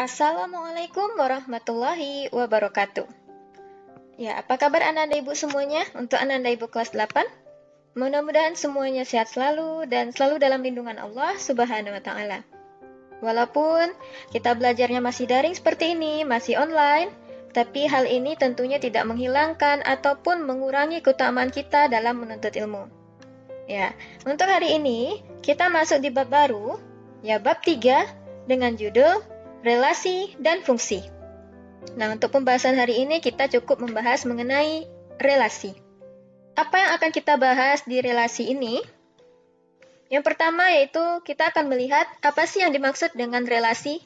Assalamualaikum warahmatullahi wabarakatuh. Ya, apa kabar Ananda Ibu semuanya? Untuk Ananda Ibu kelas 8, mudah-mudahan semuanya sehat selalu dan selalu dalam lindungan Allah Subhanahu wa taala. Walaupun kita belajarnya masih daring seperti ini, masih online, tapi hal ini tentunya tidak menghilangkan ataupun mengurangi keutamaan kita dalam menuntut ilmu. Ya, untuk hari ini kita masuk di bab baru, ya bab 3 dengan judul relasi dan fungsi. Nah, untuk pembahasan hari ini kita cukup membahas mengenai relasi. Apa yang akan kita bahas di relasi ini? Yang pertama yaitu kita akan melihat apa sih yang dimaksud dengan relasi,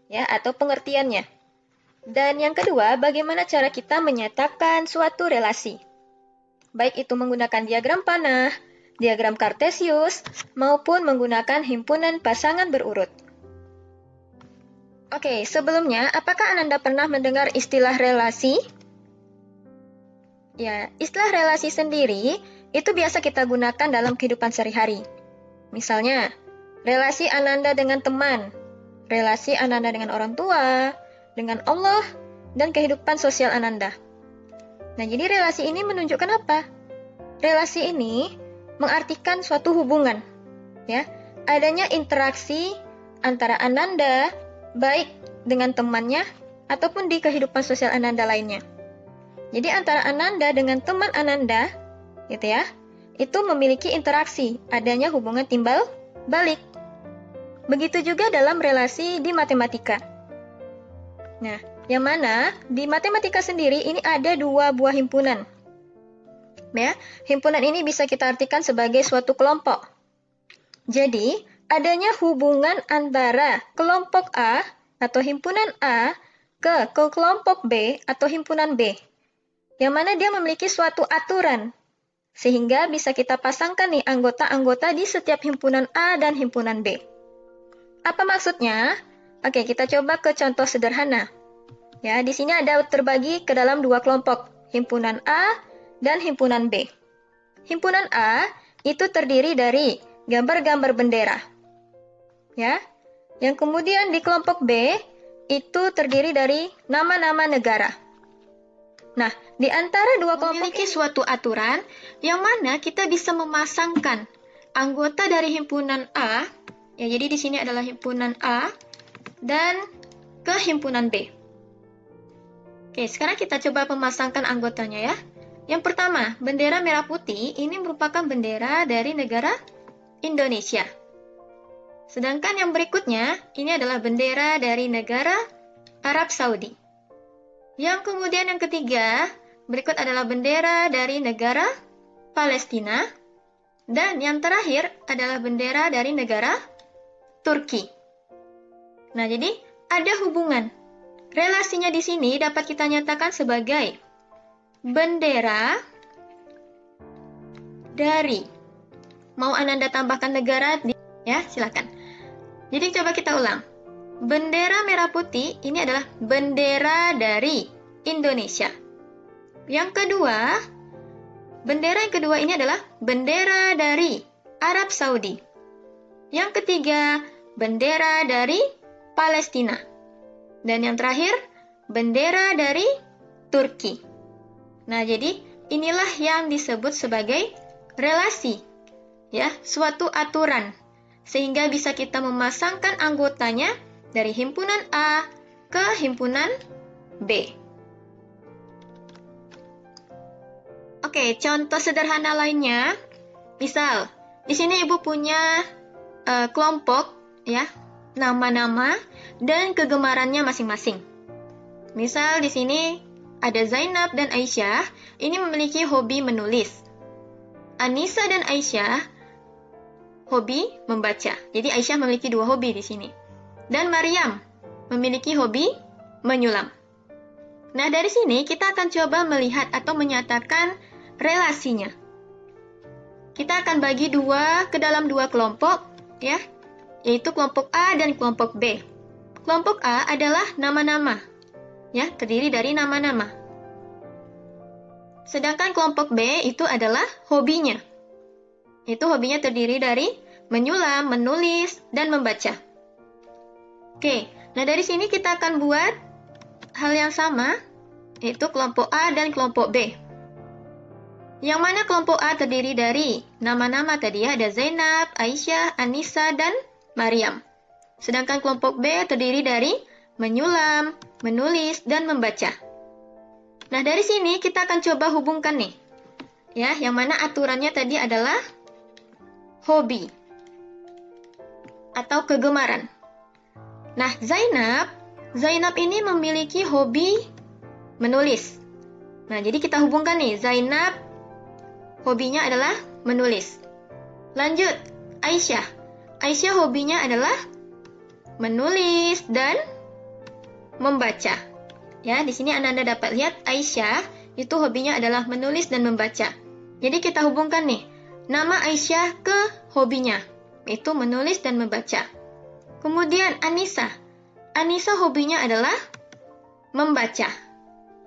ya, atau pengertiannya. Dan yang kedua, bagaimana cara kita menyatakan suatu relasi. Baik itu menggunakan diagram panah, diagram Kartesius, maupun menggunakan himpunan pasangan berurut. Oke, sebelumnya, apakah Ananda pernah mendengar istilah relasi? Ya, istilah relasi sendiri itu biasa kita gunakan dalam kehidupan sehari-hari. Misalnya, relasi Ananda dengan teman, relasi Ananda dengan orang tua, dengan Allah, dan kehidupan sosial Ananda. Nah, jadi relasi ini menunjukkan apa? Relasi ini mengartikan suatu hubungan, ya, adanya interaksi antara Ananda baik dengan temannya ataupun di kehidupan sosial Ananda lainnya. Jadi antara Ananda dengan teman Ananda, gitu ya, itu memiliki interaksi, adanya hubungan timbal balik. Begitu juga dalam relasi di matematika. Nah, yang mana di matematika sendiri ini ada dua buah himpunan. Ya, himpunan ini bisa kita artikan sebagai suatu kelompok. Jadi, adanya hubungan antara kelompok A atau himpunan A ke kelompok B atau himpunan B, yang mana dia memiliki suatu aturan, sehingga bisa kita pasangkan nih anggota-anggota di setiap himpunan A dan himpunan B. Apa maksudnya? Oke, kita coba ke contoh sederhana. Ya, di sini ada terbagi ke dalam dua kelompok, himpunan A dan himpunan B. Himpunan A itu terdiri dari gambar-gambar bendera. Ya. Yang kemudian di kelompok B itu terdiri dari nama-nama negara. Nah, di antara dua kelompok memiliki suatu aturan yang mana kita bisa memasangkan anggota dari himpunan A, ya jadi di sini adalah himpunan A dan ke himpunan B. Oke, sekarang kita coba memasangkan anggotanya ya. Yang pertama, bendera merah putih ini merupakan bendera dari negara Indonesia. Sedangkan yang berikutnya, ini adalah bendera dari negara Arab Saudi. Yang kemudian yang ketiga, berikut adalah bendera dari negara Palestina. Dan yang terakhir adalah bendera dari negara Turki. Nah, jadi ada hubungan. Relasinya di sini dapat kita nyatakan sebagai bendera dari, mau Ananda tambahkan negara, ya silakan. Jadi coba kita ulang. Bendera merah putih ini adalah bendera dari Indonesia. Yang kedua, bendera yang kedua ini adalah bendera dari Arab Saudi. Yang ketiga, bendera dari Palestina. Dan yang terakhir, bendera dari Turki. Nah, jadi inilah yang disebut sebagai relasi, ya, suatu aturan, sehingga bisa kita memasangkan anggotanya dari himpunan A ke himpunan B. Oke, contoh sederhana lainnya, misal di sini Ibu punya kelompok, ya, nama-nama dan kegemarannya masing-masing. Misal di sini ada Zainab dan Aisyah, ini memiliki hobi menulis. Anissa dan Aisyah hobi membaca. Jadi Aisyah memiliki dua hobi di sini. Dan Maryam memiliki hobi menyulam. Nah, dari sini kita akan coba melihat atau menyatakan relasinya. Kita akan bagi ke dalam dua kelompok, ya, yaitu kelompok A dan kelompok B. Kelompok A adalah nama-nama, ya, terdiri dari nama-nama. Sedangkan kelompok B itu adalah hobinya. Itu hobinya terdiri dari menyulam, menulis, dan membaca. Oke, Nah, dari sini kita akan buat hal yang sama, yaitu kelompok A dan kelompok B. Yang mana kelompok A terdiri dari nama-nama tadi ya, ada Zainab, Aisyah, Anissa, dan Maryam. Sedangkan kelompok B terdiri dari menyulam, menulis, dan membaca. Nah, dari sini kita akan coba hubungkan nih. Ya, yang mana aturannya tadi adalah hobi atau kegemaran. Nah, Zainab ini memiliki hobi menulis. Nah, jadi kita hubungkan nih, Zainab hobinya adalah menulis. Lanjut, Aisyah hobinya adalah menulis dan membaca. Ya, di sini Ananda dapat lihat Aisyah itu hobinya adalah menulis dan membaca. Jadi kita hubungkan nih, nama Aisyah ke hobinya, itu menulis dan membaca. Kemudian Anissa hobinya adalah membaca.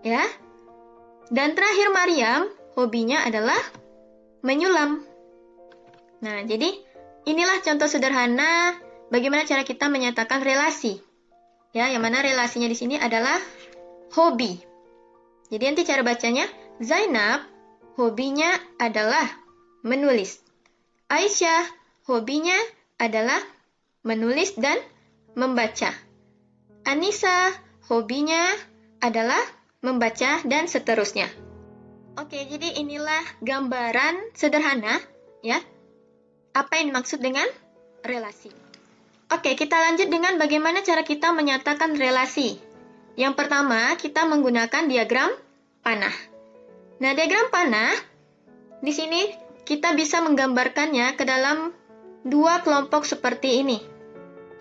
Ya. Dan terakhir Maryam, hobinya adalah menyulam. Nah, jadi inilah contoh sederhana bagaimana cara kita menyatakan relasi. Ya, yang mana relasinya di sini adalah hobi. Jadi nanti cara bacanya, Zainab hobinya adalah menulis. Aisyah hobinya adalah menulis dan membaca. Anissa hobinya adalah membaca dan seterusnya. Oke, jadi inilah gambaran sederhana ya. Apa yang dimaksud dengan relasi? Oke, kita lanjut dengan bagaimana cara kita menyatakan relasi. Yang pertama, kita menggunakan diagram panah. Nah, diagram panah di sini kita bisa menggambarkannya ke dalam dua kelompok seperti ini.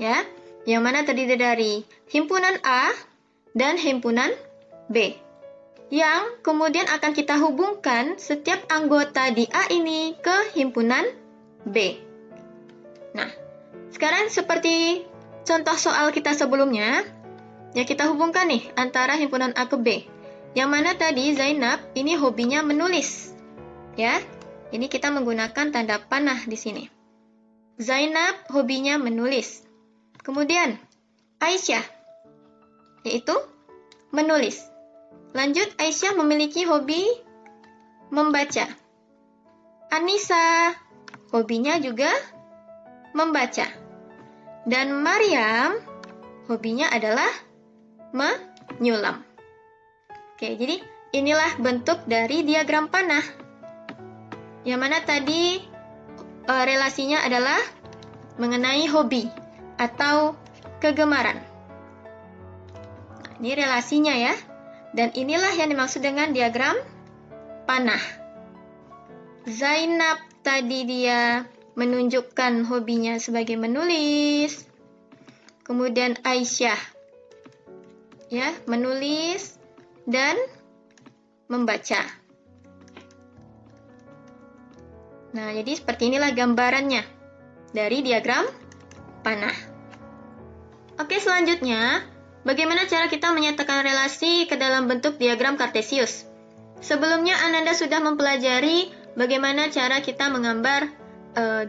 Ya, yang mana terdiri dari himpunan A dan himpunan B. Yang kemudian akan kita hubungkan setiap anggota di A ini ke himpunan B. Nah, sekarang seperti contoh soal kita sebelumnya, ya kita hubungkan nih antara himpunan A ke B. Yang mana tadi Zainab ini hobinya menulis. Ya. Ini kita menggunakan tanda panah di sini. Zainab hobinya menulis. Kemudian Aisyah yaitu menulis. Lanjut, Aisyah memiliki hobi membaca. Anissa hobinya juga membaca. Dan Maryam hobinya adalah menyulam. Oke, jadi inilah bentuk dari diagram panah. Yang mana tadi relasinya adalah mengenai hobi atau kegemaran. Nah, ini relasinya ya. Dan inilah yang dimaksud dengan diagram panah. Zainab tadi dia menunjukkan hobinya sebagai menulis. Kemudian Aisyah ya, menulis dan membaca. Nah, jadi seperti inilah gambarannya dari diagram panah. Oke, selanjutnya, bagaimana cara kita menyatakan relasi ke dalam bentuk diagram kartesius? Sebelumnya, Ananda sudah mempelajari bagaimana cara kita menggambar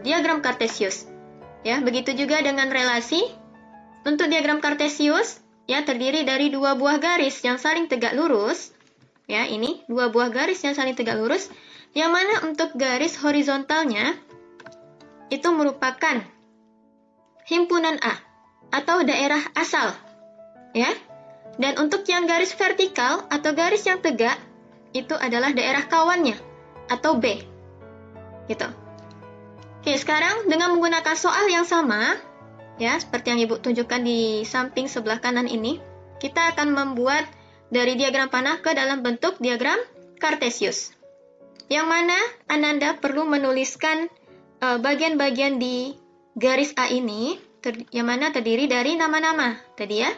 diagram kartesius. Ya, begitu juga dengan relasi. Untuk diagram kartesius, ya terdiri dari dua buah garis yang saling tegak lurus. Ya, ini dua buah garis yang saling tegak lurus. Yang mana untuk garis horizontalnya itu merupakan himpunan A atau daerah asal. Ya. Dan untuk yang garis vertikal atau garis yang tegak itu adalah daerah kawannya atau B. Gitu. Oke, sekarang dengan menggunakan soal yang sama, ya, seperti yang Ibu tunjukkan di samping sebelah kanan ini, kita akan membuat dari diagram panah ke dalam bentuk diagram kartesius. Yang mana Ananda perlu menuliskan bagian-bagian di garis A ini, yang mana terdiri dari nama-nama tadi ya.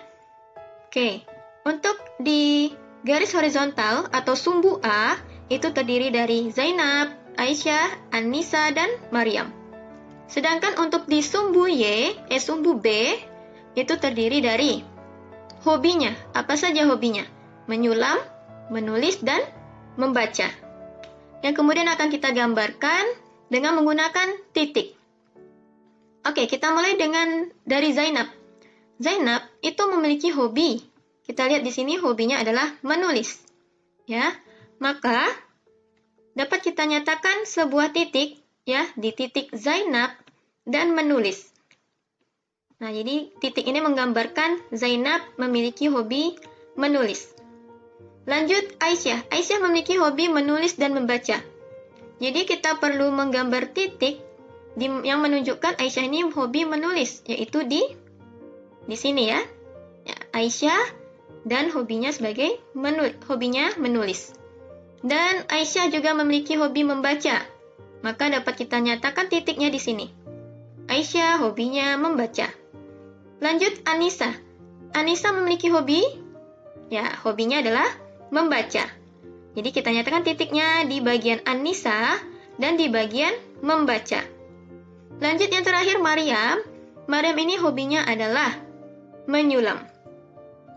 Oke, untuk di garis horizontal atau sumbu A, itu terdiri dari Zainab, Aisyah, Anissa, dan Maryam. Sedangkan untuk di sumbu sumbu B, itu terdiri dari hobinya. Apa saja hobinya? Menyulam, menulis, dan membaca. Yang kemudian akan kita gambarkan dengan menggunakan titik. Oke, kita mulai dari Zainab. Zainab itu memiliki hobi. Kita lihat di sini hobinya adalah menulis. Ya. Maka dapat kita nyatakan sebuah titik ya di titik Zainab dan menulis. Nah, jadi titik ini menggambarkan Zainab memiliki hobi menulis. Lanjut Aisyah. Aisyah memiliki hobi menulis dan membaca. Jadi kita perlu menggambar titik yang menunjukkan Aisyah ini hobi menulis, yaitu di sini ya. Aisyah dan hobinya sebagai hobinya menulis. Dan Aisyah juga memiliki hobi membaca. Maka dapat kita nyatakan titiknya di sini. Aisyah hobinya membaca. Lanjut Anissa. Anissa memiliki hobi? Ya, hobinya adalah membaca. Jadi kita nyatakan titiknya di bagian Anissa dan di bagian membaca. Lanjut yang terakhir Maryam. Maryam ini hobinya adalah menyulam.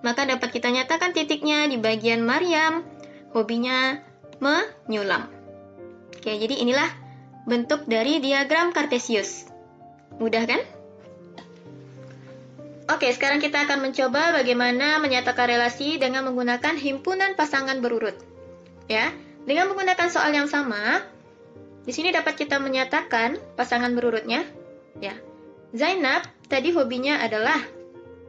Maka dapat kita nyatakan titiknya di bagian Maryam, hobinya menyulam. Oke, jadi inilah bentuk dari diagram Kartesius. Mudah kan? Oke, sekarang kita akan mencoba bagaimana menyatakan relasi dengan menggunakan himpunan pasangan berurut. Ya, dengan menggunakan soal yang sama, di sini dapat kita menyatakan pasangan berurutnya. Ya, Zainab tadi hobinya adalah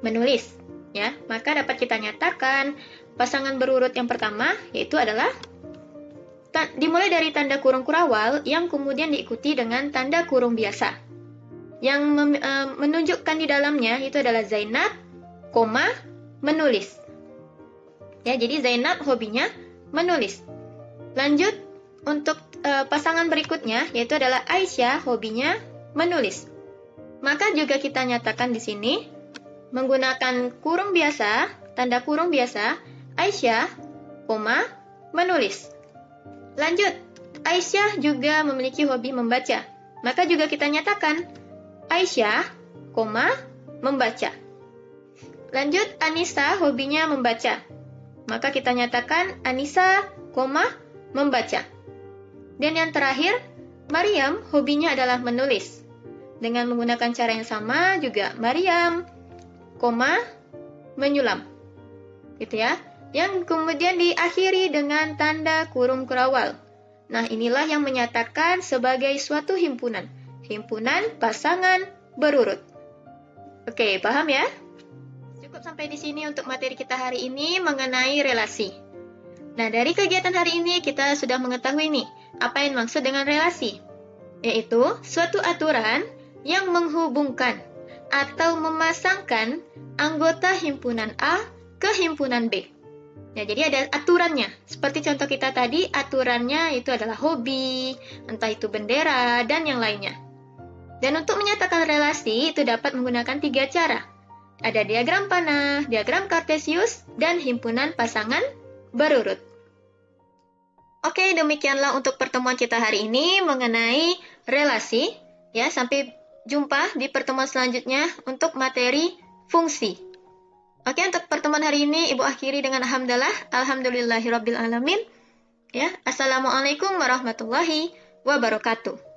menulis. Ya, maka dapat kita nyatakan pasangan berurut yang pertama yaitu adalah dimulai dari tanda kurung kurawal yang kemudian diikuti dengan tanda kurung biasa. Yang menunjukkan di dalamnya itu adalah Zainab, menulis. Ya, jadi Zainab hobinya menulis. Lanjut untuk pasangan berikutnya yaitu adalah Aisyah hobinya menulis. Maka juga kita nyatakan di sini menggunakan kurung biasa, tanda kurung biasa, Aisyah, menulis. Lanjut, Aisyah juga memiliki hobi membaca. Maka juga kita nyatakan Aisyah, membaca. Lanjut, Anissa hobinya membaca. Maka kita nyatakan Anissa, membaca. Dan yang terakhir, Maryam hobinya adalah menulis. Dengan menggunakan cara yang sama juga Maryam, menyulam. Gitu ya. Yang kemudian diakhiri dengan tanda kurung kurawal. Nah, inilah yang menyatakan sebagai suatu himpunan. Himpunan pasangan berurut. Oke, paham ya? Cukup sampai di sini untuk materi kita hari ini mengenai relasi. Nah, dari kegiatan hari ini kita sudah mengetahui nih, apa yang maksud dengan relasi? Yaitu suatu aturan yang menghubungkan atau memasangkan anggota himpunan A ke himpunan B. Ya, jadi ada aturannya. Seperti contoh kita tadi, aturannya itu adalah hobi, entah itu bendera, dan yang lainnya. Dan untuk menyatakan relasi itu dapat menggunakan 3 cara. Ada diagram panah, diagram Kartesius, dan himpunan pasangan berurut. Oke, demikianlah untuk pertemuan kita hari ini mengenai relasi. Ya, sampai jumpa di pertemuan selanjutnya untuk materi fungsi. Oke, untuk pertemuan hari ini Ibu akhiri dengan alhamdulillahirabbil alamin. Ya, assalamualaikum warahmatullahi wabarakatuh.